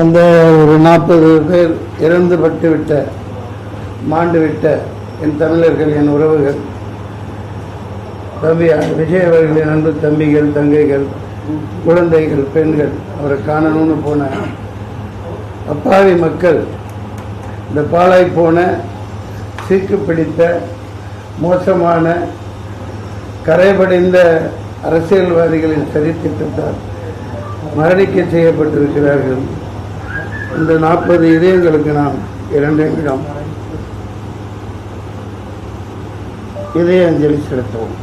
அந்த ஒரு 40 பேர் இறந்துபட்டு விட்ட மாண்டு விட்ட என் தமிழர்கள், என் உறவுகள், தம்பி விஜய் அவர்களின் அன்பு தம்பிகள், தங்கைகள், குழந்தைகள், பெண்கள், அவரை காணணும்னு போன அப்பாவி மக்கள், இந்த பாழாய் போன சீக்கு பிடித்த மோசமான கரைபடைந்த அரசியல்வாதிகளின் சதித்திட்டத்தால் மரணிக்க செய்யப்பட்டிருக்கிறார்கள். இந்த 40 இதயங்களுக்கு நாம் 2 நிமிடம் இதய அஞ்சலி செலுத்துவோம்.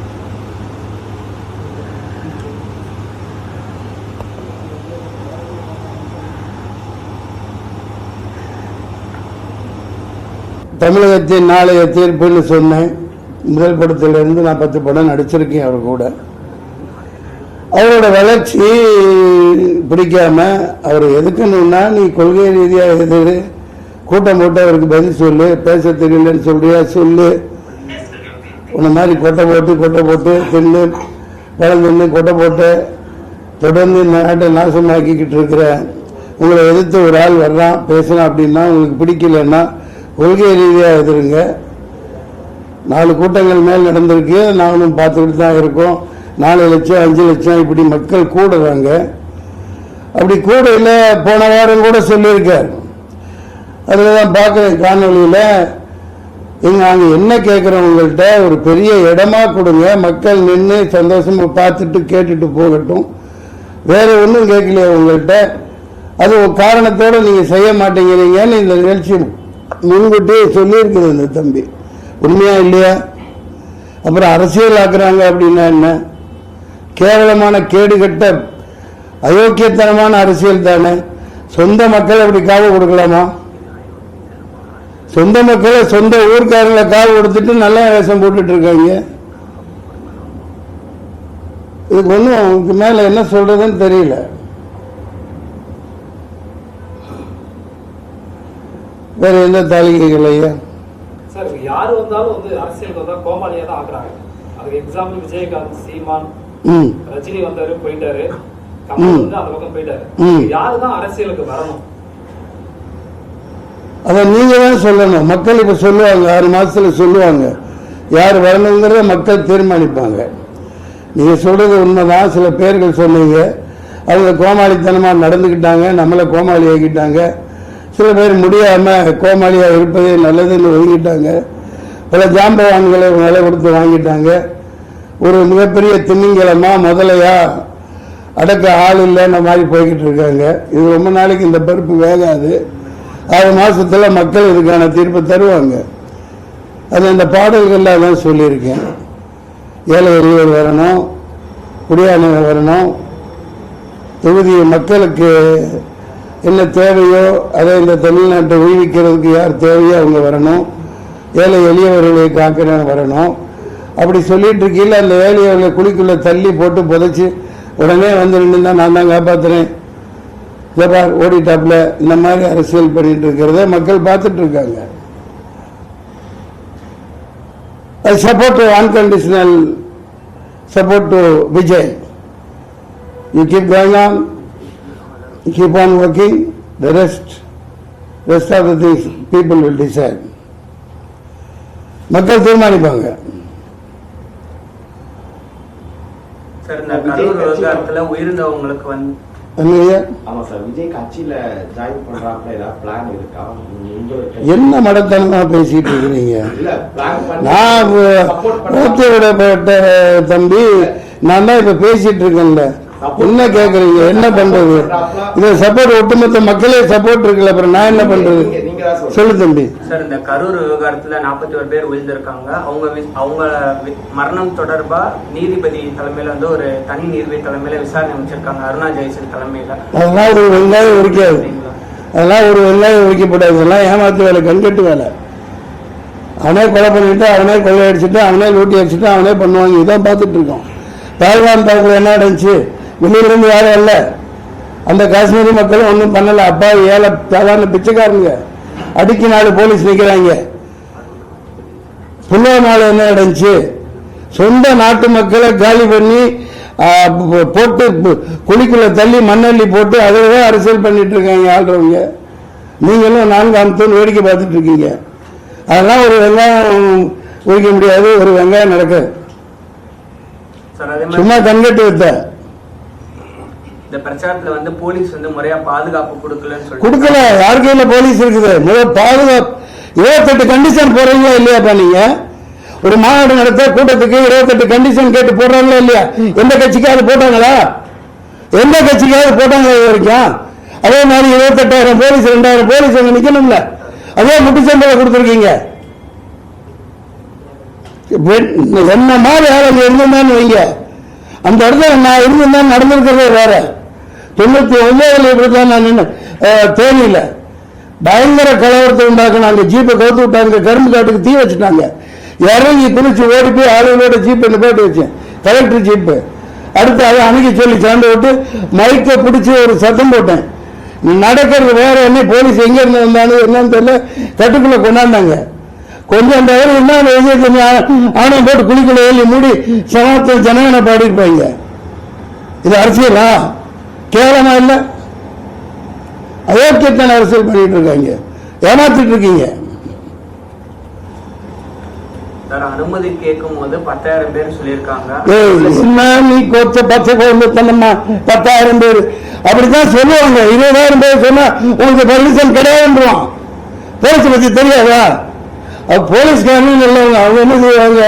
தமிழகத்தின் நாளைய தீர்ப்புன்னு சொன்னேன். முதல் படத்திலிருந்து நான் 10 படம் நடிச்சிருக்கேன். அவர் கூட அவரோட வளர்ச்சி பிடிக்காம அவர் எதுக்குன்னா, நீ கொள்கை ரீதியாக எதிர் கூட்டம் போட்டு அவருக்கு பதில் சொல்லு, பேச தெரியலன்னு சொல்றியா சொல்லு, உன்ன மாதிரி கொட்டை போட்டு தின்னு பழம் தின்னு கொட்டை போட்டு தொடர்ந்து இந்த நாட்டை நாசமாக்கிக்கிட்டு இருக்கிற உங்களை எதிர்த்து ஒரு ஆள் வர்றான் பேசலாம் அப்படின்னா, உங்களுக்கு பிடிக்கலன்னா கொள்கை ரீதியாக எதிருங்க. 4 கூட்டங்கள் மேல் நடந்திருக்கு, நாங்களும் பார்த்துக்கிட்டு தான் இருக்கோம். 4 லட்சம் 5 லட்சம் இப்படி மக்கள் கூடுறாங்க. அப்படி கூடையில் போன வாரம் கூட சொல்லியிருக்கார். அதில் தான் பார்க்குறேன் காணொலியில், நாங்கள் என்ன கேட்குறோம், உங்கள்கிட்ட ஒரு பெரிய இடமா கொடுங்க, மக்கள் நின்று சந்தோஷமாக பார்த்துட்டு கேட்டுட்டு போகட்டும், வேறு ஒன்றும் கேட்கலையே உங்கள்கிட்ட. அது ஒரு காரணத்தோடு நீங்கள் செய்ய மாட்டேங்கிறீங்கன்னு இந்த நிகழ்ச்சி முன்கூட்டியே சொல்லியிருக்குது இந்த தம்பி. உண்மையா இல்லையா? அப்புறம் அரசியல் ஆக்குறாங்க அப்படின்னா என்ன? கேவலமான கேடுகட்ட அயோக்கியத்தனமான அரசியல் தானே. சொந்த மக்கள் அப்படி காவு கொடுக்கலாமா? சொந்த மக்களை சொந்த ஊர்க்காரங்களை காவு கொடுத்துட்டு நல்ல வேஷம் போட்டுட்டு இருக்காங்க. இதுக்கு ஒன்றும் மேல என்ன சொல்றதுன்னு தெரியல. வேற எந்த தாலிகைகளையா சார், யாரு வந்தாலும் அரசியலுக்கு வந்தா கோமாளியா தான் ஆக்குறாங்க. அதுக்கு எக்ஸாம்பிள் விஜயகாந்த், சீமான், ரஜினி வந்தாரு போயிட்டாரு, கமல் அந்த பக்கம் போயிட்டாரு. யாருதான் அரசியலுக்கு வரணும்? அத நீங்க தான் சொல்லணும். மக்கள் இப்ப சொல்லுவாங்க, 6 மாசத்துல சொல்லுவாங்க யார் வரணுங்கிறத மக்கள் தீர்மானிப்பாங்க. நீங்க சொல்றது உண்மைதான். சில பேர்கள் சொன்னீங்க, அவங்க கோமாளித்தனமா நடந்துக்கிட்டாங்க, நம்மளை கோமாளி ஆக்கிட்டாங்க. சில பேர் முடியாம கோமாளியா இருப்பதே நல்லதுன்னு ஒதுங்கிட்டாங்க. பல ஜாம்பவான்களை விலை கொடுத்து வாங்கிட்டாங்க. ஒரு மிகப்பெரிய திமிங்கலமா முதலையா அடக்க ஆள் இல்லைன்ற மாதிரி போய்கிட்டு இருக்காங்க. இது ரொம்ப நாளைக்கு இந்த பருப்பு வேகாது. 6 மாசத்துல மக்கள் இதுக்கான தீர்ப்பு தருவாங்க. அது அந்த பாடல்கள்ல தான் சொல்லியிருக்கேன். ஏழை எளியவர் வரணும், குடியானவர் வரணும், தொகுதி மக்களுக்கு என்ன தேவையோ அதை இந்த தமிழ்நாட்டை உயிர்விக்கிறதுக்கு யார் தேவையோ அவங்க வரணும், ஏழை எளியவர்களை காக்கிற வரணும். அப்படி சொல்லிட்டு இருக்கீங்கள, அந்த ஏழையவர்களை குழிக்குள்ள தள்ளி போட்டு புதைச்சி உடனே வந்து நின்று நான் தான் காப்பாத்துறேன் ஓடிட்டாப்ல, இந்த மாதிரி அரசியல் பண்ணிட்டு இருக்கிறத மக்கள் பார்த்துட்டு இருக்காங்க. I support unconditional support to Vijay. You keep going on, you keep on working, the rest of the things people will decide. மக்கள் தீர்மானிப்பாங்க. சார், இந்த கரூர் விவகாரத்துல உயிரிழந்தவங்களுக்கு என்ன மடத்தனமா பேசிட்டு இருக்கிறீங்க? நான் விடப்பட்ட தம்பி, நான் தான் இப்ப பேசிட்டு இருக்கேன்ல, என்ன கேக்குறீங்க? என்ன பண்றது? இத சப்போர்ட் ஒட்டுமொத்த மக்களே சப்போர்ட் இருக்குல்ல, அப்புறம் நான் என்ன பண்றது? சொல்லு தம்பி. சார், இந்த கரூர் விவகாரத்துல 41 பேர் உயிர்ந்திருக்காங்க. அவங்க மரணம் தொடர்பா நீதிபதி தலைமையில ஒரு தனி நீதிபதி தலைமையில விசாரணை அமைச்சிருக்காங்க, அருணா ஜெயசன் தலைமையில. அதெல்லாம் ஒரு வெங்காயம் உரிக்காது, அதெல்லாம் ஒரு வெங்காயம் உரிக்கப்படாது. இதெல்லாம் ஏமாத்து வேலை, கண்கட்டு வேலை. அவனே கொலை பண்ணிட்டு, அவனே கொள்ளை அடிச்சுட்டு, அவனே லூட்டி அடிச்சுட்டு அவனே பண்ணுவாங்க. இதான் பார்த்துட்டு இருக்கோம். தாழ்வான் தாக்குல என்ன நடந்துச்சு? வெளியிலிருந்து யாரும் இல்ல, அந்த காஷ்மீரி மக்களும் ஒன்றும் பண்ணல. அப்பா ஏழை சாதாரண பிச்சைக்காரங்க, அடிக்கு 4 போலீஸ் நிற்கிறாங்க. புல்வாமாவில் என்ன நடந்துச்சு? சொந்த நாட்டு மக்களை காலி பண்ணி போட்டு குழிக்குள்ள தள்ளி மண்ணள்ளி போட்டு அதில் அரசியல் பண்ணிட்டு இருக்காங்க ஆள்றவங்க. நீங்களும் 4 அம்சம் வேடிக்கை பார்த்துட்டு இருக்கீங்க. அதெல்லாம் ஒரு வெங்காயம் உரிக்க முடியாது, ஒரு வெங்காயம் நடக்க சும்மா கண்கட்டு வைத்த. இந்த பிரச்சாரத்துல வந்து போலீஸ் வந்து முறையா பாதுகாப்பு கொடுக்கல. யார் கையில போலீஸ் இருக்குது? முதல் பாதுகாப்பு 28 கண்டிஷன் போறீங்களா இல்லையாப்பா? நீங்க ஒரு மாநாடு நடத்த கூட்டத்துக்கு 28 கண்டிஷன் கேட்டு போடுறாங்களா இல்லையா? எந்த கட்சிக்காவது போட்டாங்களா? எந்த கட்சிக்காவது போட்டாங்களா இது வரைக்கும்? அதே மாதிரி 28,000 போலீஸ் 2,000 போலீஸ் அங்க நிக்கணும்ல. அதே முட்டுச்சம்பளை கொடுத்துருக்கீங்க. என்ன மாதிரி ஆளுங்க இருந்திருந்தான்னு வைங்க, அந்த இடத்துல நான் இருந்திருந்தா நடந்திருக்கிறதே வேற. 99 இப்படிதான் நான் நின்று தேனியில பயங்கர கலவரத்தை உண்டாக்குனாங்க. ஜீப்பை கவுத்து விட்டாங்க, கரும்பு காட்டுக்கு தீ வச்சுட்டாங்க. இறங்கி குளிச்சு ஓடி போய் ஆளுங்களோட ஜீப்பை நிப்பாட்டி வச்சேன், கலெக்டர் ஜீப்பு. அடுத்து அதை அணுகி சொல்லி சாண்டு விட்டு மைக்கை பிடிச்சி ஒரு சத்தம் போட்டேன். நடக்கிறது வேற. என்ன போலீஸ் எங்க இருந்து வந்தாலும் என்னன்னு தெரியல, கட்டுக்குள்ள கொண்டாந்தாங்க. கொஞ்சம் என்ன ஆணையம் போட்டு குளிக்குள்ள ஏறி மூடி சமத்துவ ஜனகனை பாடிருப்பாங்க. இது அரசியலா? கேவலமா இல்ல? அயோக்கியத்தான அரசியல் பண்ணிட்டு இருக்காங்க, ஏமாத்திட்டு இருக்கீங்க. அனுமதி கேட்கும் போது 10,000 பேர் சொல்லியிருக்காங்க. நீ கொச்ச பச்சை குழந்தை தன்னம்மா 10,000 பேர் அப்படித்தான் சொல்லுவாங்க. 20,000 பேர் சொன்னா உங்களுக்கு பர்மிஷன் கிடையாதுன்றான். போலீஸ் பத்தி தெரியாதா? போலீஸ்காரங்க நல்லவங்க. அவங்க என்ன செய்வாங்க?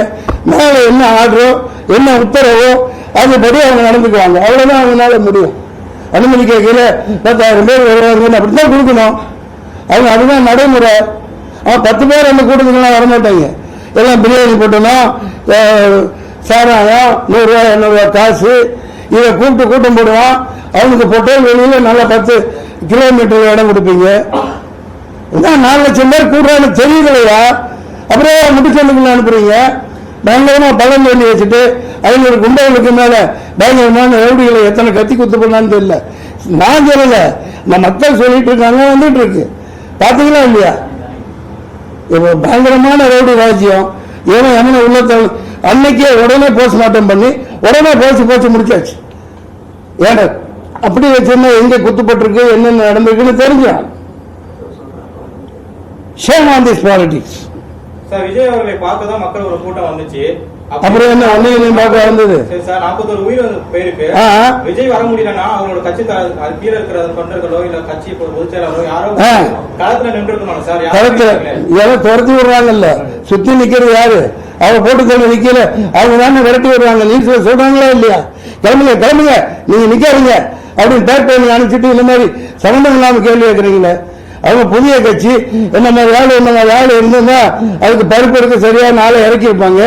மேல என்ன ஆர்டரோ என்ன உத்தரவோ அதுபடி அவங்க நடந்துக்குவாங்க. அவ்வளவுதான் அவங்களால முடியும். அனுமதி கேட்கல 10,000 பேர் வருவாங்க அப்படித்தான் கொடுக்கணும். அவங்க அதுதான் நடைமுறை. அவன் 10 பேர் அந்த கூட்டத்துக்கெல்லாம் வரமாட்டாங்க. எல்லாம் பிரியாணி போட்டணும், சாராயம் 100 ரூபா 200 ரூபா காசு, இதை கூப்பிட்டு கூட்டம் போடுவான். அவனுக்கு பொட்டல் வெளியில நல்லா 10 கிலோமீட்டர் இடம் கொடுப்பீங்க. 4 லட்சம் பேர் கூடுறான்னு தெரியலையா? அப்படியே முட்டுச்சந்துக்குள்ள அனுப்புறீங்க. பயங்கரமா பழம் சொல்லி வச்சுட்டு 500 குண்டர்களுக்கு மேல பயங்கரமான ரவுடிகளை எத்தனை கத்தி குத்து பண்ணான்னு தெரியல. நான் சொல்லல, இந்த மக்கள் சொல்லிட்டு இருக்காங்க, வந்துட்டு இருக்கு. பாத்தீங்களா இல்லையா? இப்போ பயங்கரமான ரவுடி ராஜ்யம். ஏன்னா என்ன உள்ளத்தை அன்னைக்கே உடனே போஸ்ட்மார்ட்டம் பண்ணி உடனே போச்சு முடிச்சாச்சு. ஏன்னா அப்படி வச்சிருந்தா எங்க குத்துப்பட்டிருக்கு என்னென்ன நடந்திருக்குன்னு தெரிஞ்சான். Shame on this politics. Sir, Vijay அவர்களை பார்க்க தான் மக்கள் ஒரு கூட்டம் வந்துச்சு. அப்புறம் என்ன ஒன்னையும் பார்க்க வந்தது? சரி சார், 41 உயிர் போயிருக்கு. விஜய் வர முடியலன்னா அவங்களோட கட்சி கீழே இருக்கிற தொண்டர்களோ இல்ல கட்சி பொதுச் செயலாளரோ யாரோ களத்துல நின்று இருக்கணும் சார். யாரோ துரத்தி விடுறாங்கல்ல, சுத்தி நிக்கிறது யாரு? அவங்க போட்டு தள்ள நிக்கல, அவங்க தானே விரட்டி விடுறாங்க. நியூஸ்ல சொல்றாங்களா இல்லையா? கிளம்புங்க நீங்க நிக்காதீங்க அப்படின்னு பேக் பண்ணி அனுப்பிச்சுட்டு இந்த மாதிரி சம்பந்தம் இல்லாம கேள்வி கேட்கறீங்களே. அவங்க புதிய கட்சி என்ன மாதிரி ஆளு இருந்ததுன்னா அதுக்கு பருப்பு எடுக்க சரியான ஆளை இறக்கி இருப்பாங்க.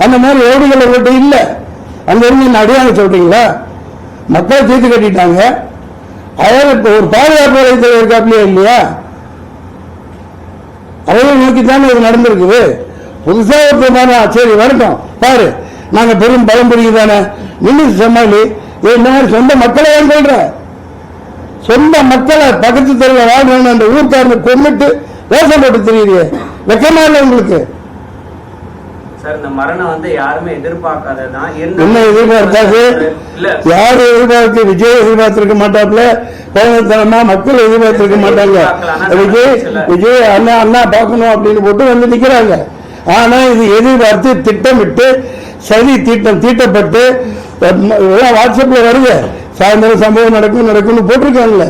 அந்த மாதிரி ஓடிகள் உங்கள்கிட்ட இல்ல. அங்க இருந்து அடியாங்க சொல்றீங்களா? மக்கள் தீர்த்து கட்டிட்டாங்க. அதாவது இப்ப ஒரு பாதுகாப்பு வளையத்தில் இருக்காப்லையா இல்லையா? அதையும் நோக்கித்தானே இது நடந்திருக்குது. புதுசா ஒரு சரி வரட்டும் பாரு, நாங்க பெரும் பலம் பிடிக்குதானே நின்று சமாளி. இந்த மாதிரி சொந்த மக்களை ஏன் சொல்ற? சொந்த மக்களை பக்கத்து தெருவில் வாழ்றாங்க அந்த ஊர்க்காரனை கொண்டுட்டு வேஷம் போட்டு தெரியுது. வெக்கமா இல்லை உங்களுக்கு? சார், இந்த மரணம் வந்து யாருமே எதிர்பார்க்காததான். என்ன எதிர்பார்த்தாது? யாரு எதிர்பார்த்து? விஜய் எதிர்பார்த்திருக்க மாட்டாப்ல. கோபத்தனமா மக்கள் எதிர்பார்த்திருக்க மாட்டாங்க. விஜய் அண்ணா பார்க்கணும் அப்படின்னு போட்டு வந்து நிக்கிறாங்க. ஆனா இது எதிர்பார்த்து திட்டமிட்டு சதி தீட்டப்பட்டு வாட்ஸ்அப்ல வருது. சாயந்தரம் சம்பவம் நடக்கும்னு போட்டிருக்காங்கல்ல.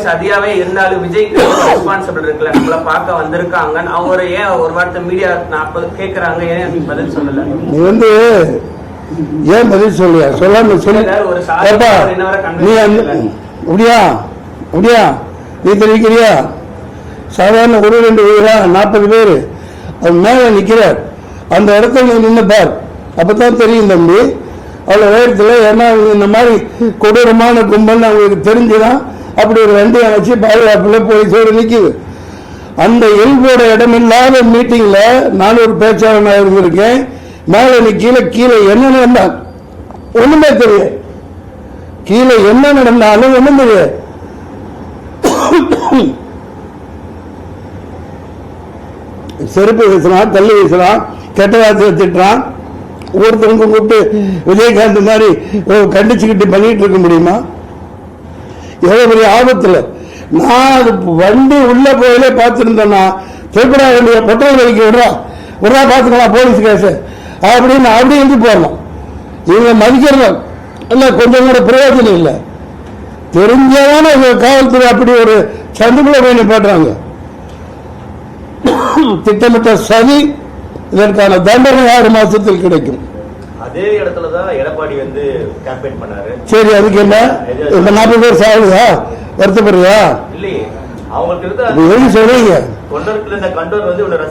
சதியாவே இருந்தாலும் விஜய்க்கு ரெஸ்பான்சிபிள் இருக்குல்ல, நம்மள பார்க்க வந்திருக்காங்க. அவங்க ஏன் ஒரு வார்த்தை மீடியா 40 கேட்கறாங்க, ஏன் பதில் சொல்லல? நீ வந்து ஏன் பதில் சொல்லியா? சொல்லாம சொல்லி நீ அப்படியா நீ தெரிவிக்கிறியா? சாதாரண 1-2 வீரா 40 பேர் அது மேல நிக்கிறார். அந்த இடத்துல நீ நின்று பார், அப்பதான் தெரியும் தம்பி. அவ்வளவு உயரத்தில். ஏன்னா இந்த மாதிரி கொடூரமான கும்பல் அவங்களுக்கு தெரிஞ்சுதான் அப்படி ஒரு வண்டி அமைச்சு பாதுகாப்புல போலீஸோடு நிக்குது. அந்த எல்போட இடமில்லாத மீட்டிங்ல நான் ஒரு பேச்சாளனாக இருந்திருக்கேன். மேல நிக்கல, கீழே என்ன நடந்தால் ஒண்ணுமே தெரியும். கீழே என்ன நடந்தாலும் ஒண்ணும் தெரியாது. செருப்பு வீசுறான், தள்ளி வீசுறான், கெட்ட வார்த்தை திட்டுறான், ஒவ்வொருத்தருக்கும் கூப்பிட்டு விஜயகாந்த் மாதிரி கண்டிச்சுக்கிட்டு பண்ணிட்டு இருக்க முடியுமா? எவ்வளவு பெரிய ஆபத்துல. நான் அது வண்டி உள்ள போயிலே பார்த்துருந்தேன்னா திருப்படா வேண்டிய பெட்ரோல் வலிக்க விடுறா பார்த்துக்கலாம் போலீஸ் கேஸ் அப்படின்னு அப்படி இருந்து போடலாம். இவங்க மதிக்கிறத இல்லை, கொஞ்சம் கூட பிரயோஜனம் இல்லை. தெரிஞ்சதான காவல்துறை அப்படி ஒரு சந்துக்குள்ள போய் நிப்பாட்டுறாங்க. திட்டமிட்ட சதி. இதற்கான தண்டனை 6 மாசத்தில் கிடைக்கும். அதே இடத்துலதான் எடப்பாடி வந்து கேம்பெயின் பண்ணாரு. சரி, அதுக்கு என்ன இந்த 40 பேர் சாகுதா? வருத்தப்படுறியா? இல்லையே, அவங்களுக்கு சொல்றீங்க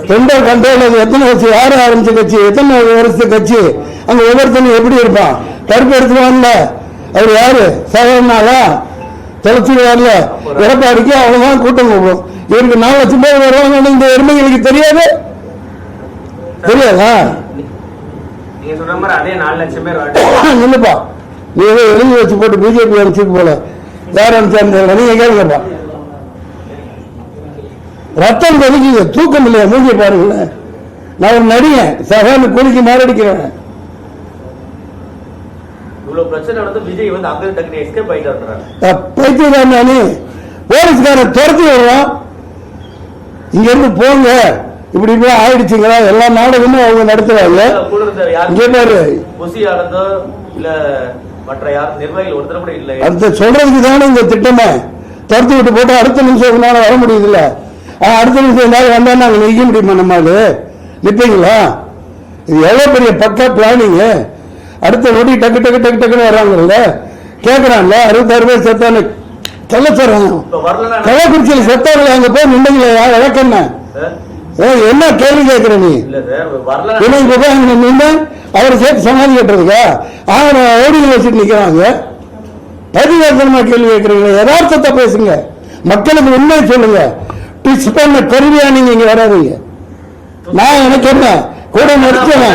தொண்டர் கண்ட்ரோல். அது எத்தனை கட்சி, யாரும் ஆரம்பிச்ச கட்சி, எத்தனை வருஷத்து கட்சி, அங்க ஒவ்வொருத்தனும் எப்படி இருப்பான்? கருப்பு எடுத்துருவான்ல, அவர் யாரு? சாதாரணாலா? தொலைச்சிடுவார்ல. எடப்பாடிக்கு அவ்வளவுதான் கூட்டம் போகும். இவருக்கு 4 லட்சம் பேர் வருவாங்க. இந்த எருமைகளுக்கு தெரியாதா? இல்லப்பா, நீ ஏதோ எழுதி வச்சு போட்டு பிஜேபி அனுப்பிச்சு போல. யார் அனுப்பிச்சா நீங்க கேளுங்கப்பா. ரத்தம் கொதிக்குது, தூக்கம் இல்லையா? மூஞ்சி பாருங்களேன். நான் ஒரு நடிகன், சகான்னு கூலிக்கு மாரடிக்கிறேன். இவ்வளவு பிரச்சனை வந்து விஜய் வந்து அங்க டக்குனு எஸ்கேப் ஆயிட்டாரு. பைத்தியம் நானு. போலீஸ்காரன் துரத்தி வருவான், இங்க இருந்து போங்க, இப்படி இப்படி ஆயிடுச்சுங்களா? எல்லா நாடகமும் அவங்க நடத்துறாங்க. இங்க பாரு, அந்த சொல்றதுக்கு தானே இந்த திட்டமே. துரத்தி விட்டு போட்டு அடுத்த நிமிஷம் வர முடியுது இல்ல? அடுத்த நிமிஷம் ஏதாவது வந்தா நாங்க நிற்க முடியுமா? நம்மளு நிப்பீங்களா? இது எவ்வளவு பெரிய பக்கா பிளானிங். அடுத்த நொடி டக்கு டக்கு டக்கு டக்குன்னு வர்றாங்கல்ல, கேட்கறான்ல. 66 பேர் செத்தானு சொல்ல சொல்றாங்க. கள்ளக்குறிச்சியில் செத்தார்கள், அங்க போய் நின்றுங்களா? விளக்கண்ண என்ன கேள்வி கேட்கிற நீ? நின்று அவரை சேர்த்து சமாதி கட்டுறதுக்கா? ஓடிகள் வச்சுட்டு நிக்கிறாங்க. பதிவேசனமா கேள்வி கேட்கறீங்க. யதார்த்தத்தை பேசுங்க, மக்களுக்கு உண்மை சொல்லுங்க. டிச் பண்ண கருவியா நீங்க இங்க வராதீங்க. நான் எனக்கு என்ன கூட நடிச்சேன்.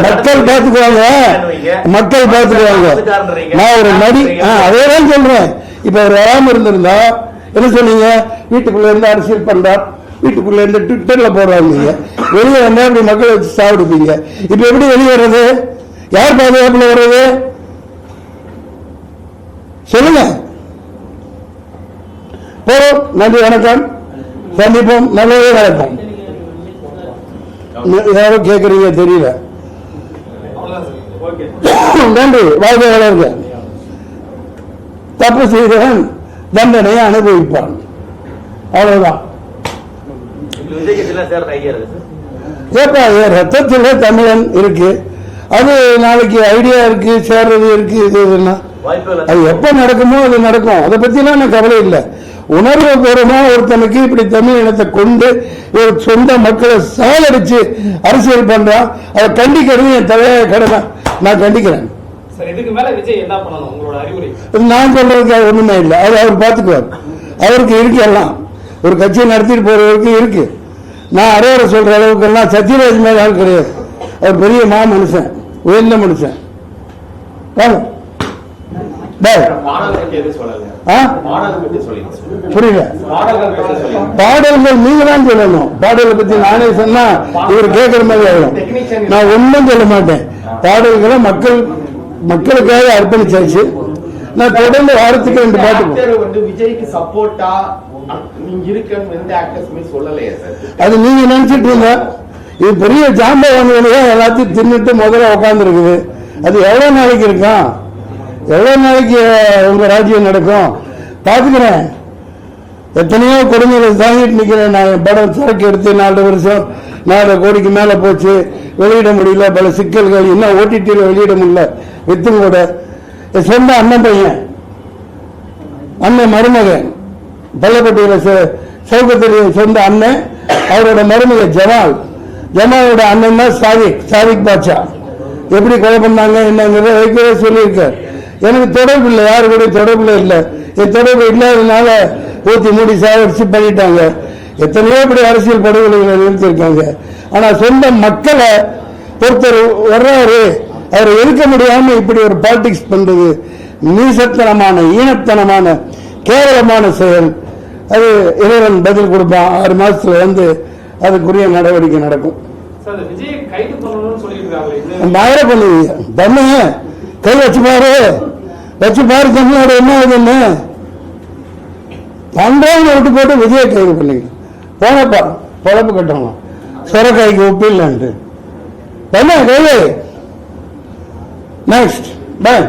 மக்கள் பார்த்துக்குவாங்க, மக்கள் பார்த்துக்குவாங்க. நான் ஒரு நடி, அதேதான் சொல்றேன். இப்ப அவர் வராம இருந்திருந்தா என்ன சொன்னீங்க? வீட்டுக்குள்ள இருந்து அரசியல் பண்றார், வீட்டுக்குள்ள இருந்து ட்விட்டர்ல போடுறாங்க. வெளியே வந்தா அப்படி மக்களை வச்சு சாப்பிடுப்பீங்க. இப்ப எப்படி வெளியே வர்றது? யார் பாதுகாப்புல வர்றது? சொல்லுங்க. போறோம். நன்றி, வணக்கம், சந்திப்போம். நல்லதே நடக்கும். யாரும் கேட்கறீங்க தெரியல. நன்றி, வாழ்க்கை வளர்க. தப்பு செய்தவன் தண்டனையை அனுபவிப்பான். அவ்வளவுதான். ரத்தத்தில் தமிழன் இருக்கு. அது நாளைக்கு ஐடியா இருக்கு, சேர்றது இருக்கு. இது அது எப்ப நடக்குமோ அது நடக்கும். அதை பத்தி எல்லாம் எனக்கு கவலை இல்லை. உணர்வு பூர்வமா ஒருத்தனுக்கு இப்படி தமிழ் இனத்தை கொண்டு ஒரு சொந்த மக்களை சாலடிச்சு அரசியல் பண்றான். அதை கண்டிக்கிறது என் தலைய கடமை. நான் கண்டிக்கிறேன். நான் சொல்றதுக்கு ஒண்ணுமே இல்லை. அது அவர் பார்த்துக்குவார். அவருக்கு இருக்கு எல்லாம். ஒரு கட்சியை நடத்திட்டு போறவருக்கு இருக்கு. நான் அரைவரை சொல்ற அளவுக்கு எல்லாம் சத்யராஜ் மேல ஆள் கிடையாது. அவர் பெரிய மனுஷன், உயர்ந்த மனுஷன். புரியல. பாடல்கள் நீங்க தான் சொல்லணும். பாடலை பத்தி நானே சொன்னா இவர் கேட்கிற மாதிரி ஆகும். நான் ஒன்றும் சொல்ல மாட்டேன். பாடல்களை மக்களுக்காக அர்ப்பணிச்சாச்சு. நான் தொடர்ந்து வாரத்துக்கு 2 பாட்டு. விஜய்க்கு சப்போர்ட்டா நீங்க இருக்குன்னு சொல்லலையே சார். அது நீங்க நினைச்சிட்டு இருந்த இது பெரிய ஜாம்பவான்களையே எல்லாத்தையும் தின்னுட்டு முதல்ல உட்கார்ந்து இருக்குது. அது எவ்வளவு நாளைக்கு இருக்கும்? எவ்வளவு நாளைக்கு உங்க ராஜ்யம் நடக்கும்? பாத்துக்கிறேன். எத்தனையோ கொடுமைகளை தாங்கிட்டு நிக்கிறேன். நான் படம் சரக்கு எடுத்து 4 வருஷம் 4 கோடிக்கு மேல போச்சு. வெளியிட முடியல. பல சிக்கல்கள். இன்னும் ஓடிடியில் வெளியிட முடியல. வித்தும் கூட சொந்த அண்ணன் பையன், அண்ணன் மருமகன், பள்ளப்பட்டியில சௌகத்திய சொந்த அண்ணன், அவரோட மருமகன் ஜமாலோட அண்ணன் தான் சாதிக் பாட்சா. எப்படி கொலை பண்ணாங்க என்னங்கிறத வைக்கவே சொல்லியிருக்கார். எனக்கு தொடர்பு இல்லை, யாரு கூட தொடர்புல இல்லை. என் தொடர்பு இல்லாததுனால ஊத்தி மூடி சாவடிச்சு பண்ணிட்டாங்க. எத்தனையோ இப்படி அரசியல் படுகொலைகளை நிறுத்திருக்காங்க. ஆனா சொந்த மக்களை ஒருத்தர் வர்றாரு, அவரை எதிர்க்க முடியாம இப்படி ஒரு பாலிடிக்ஸ் பண்றது நீசத்தனமான, ஈனத்தனமான, கேவலமான செயல். அது இறைவன் பதில் கொடுப்பான். 6 மாசத்துல அதுக்குரிய நடவடிக்கை நடக்கும். சார் இந்த விஜய் கைது பண்ணணும்னு சொல்லிட்டு இருக்காங்களே இது பயர பண்ணுவீங்க தண்ணி கை வச்சு பாரு தமிழ்நாடு என்ன ஆகுதுன்னு பண்றவங்க விட்டு போட்டு விஜயை கைது பண்ணீங்க போனப்பா பொழப்பு கட்டணும் சொரக்காய்க்கு உப்பு இல்லைன்ட்டு என்ன கைது நெக்ஸ்ட் பாய்